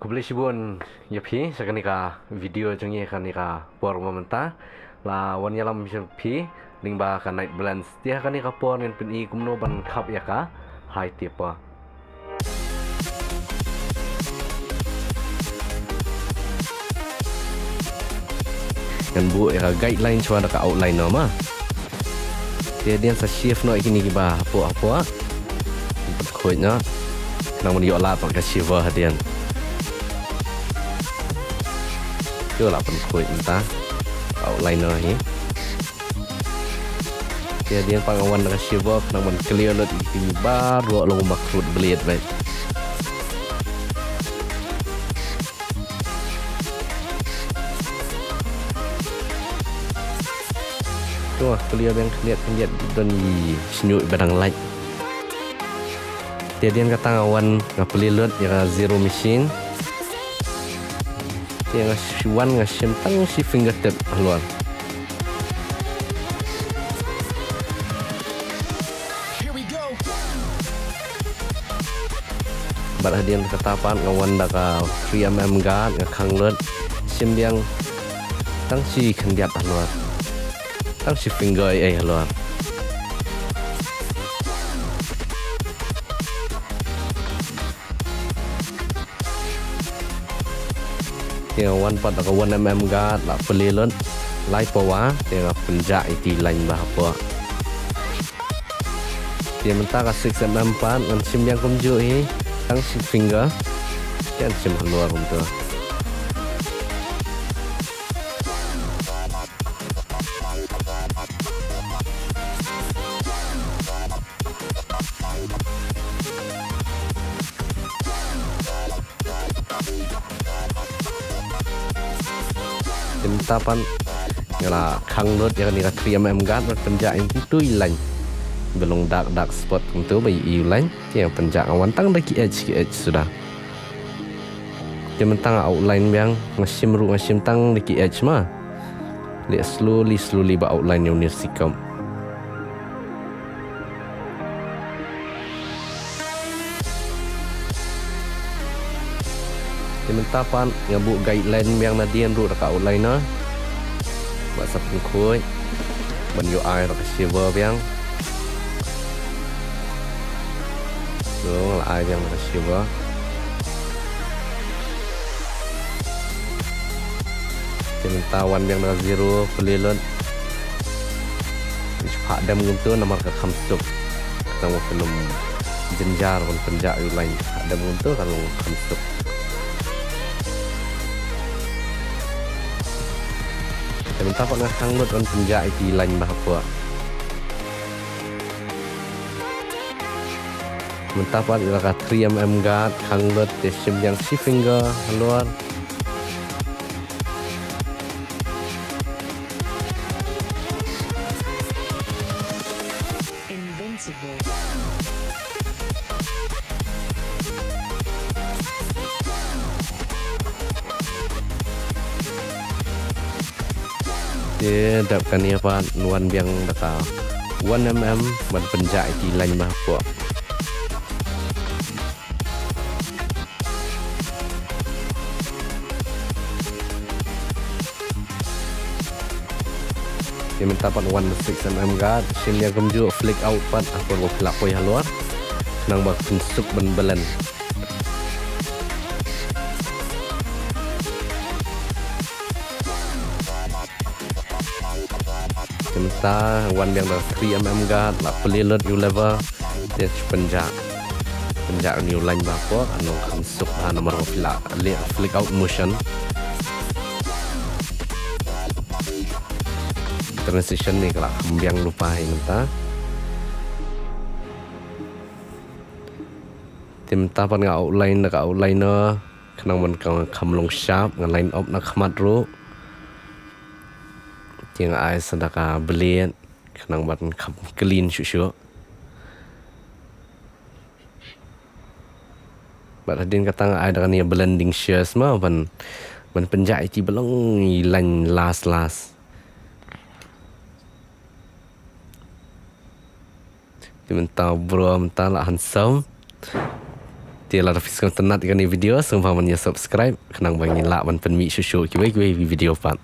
Kublai shibun yapi sakanika video jengye kanika por momenta la wan yalam pi lingba ka night balance dia kanika por nen pin I kumno ban khap yaka hai tipa kan bu era guideline chwa ka outline no ma dia sa shift no ikini ba apa khoi na nang mun yo la pa ka shiver hadian chưa là phần khối chúng ta outliner ini kemudian pengawan dengan silver namun clear lot ini baru lo maksud beliat baik tuh clear yang lihat dan senyum barang light kemudian kata awan ngapeli lot ya zero machine yang siwan ngasim tang si fingertip keluar berhadian ketapan ngawan daka 3mm guard ngakang lut sim yang tang si kendiat keluar tang si finger keluar yang wan pat ka 1mm guard la pelilon lai pawa yang penjak iti lain bahapa dia mentara 6mm pan ngan sim yang kumju hi tang si finger yang sim keluar untuk tapan ngala khang lot yang ni 3mm guard penjak itu lain belum dark spot untuk bayi iu lain yang penjak awan tang dah KH sudah dia mentang outline yang ngasim tang di KH mah lihat slowly ba outline yang nisikam mentapan ngabuk guideline yang nadian ru dekat outline na buat sapun khoi ban yo ai dekat silver yang so la ai yang dekat silver mentawan yang dekat zero pelilon cepat dam untuk nomor ke khamsuk kita film jenjar pun penjak yu lain ada untuk kalau khamsuk mentah pak ngakang lot on penjak iti lain bahapa mentah pak ilaka 3mm guard kang lot sim yang si finger keluar Invincible. Dia dapkan ni apa nuan yang daka 1mm ban penjak iti lain bahapa dia minta pan 16mm guard sim yang kemju flick out pan aku mau pelak koi haluar nang bak pensuk ban belen Semesta wan yang dah 3mm guard la pelilot you level dia penjak new line bapa anu khamsuk nomor flick out motion transition ni kalau yang lupa minta timta pan nga outline ka outliner kanang man kamlong sharp nga line up nak khamat ru yang ai sedaka beliat kanang ban clean syuk badin katang ai dengan ni blending shears mah ban penjak iti belong line last mentah bro mentah lah handsome Tiada fiskon tenat ikan ni video, semua man ya subscribe, kenang bangin lak man pen mi susu kiwe video pat.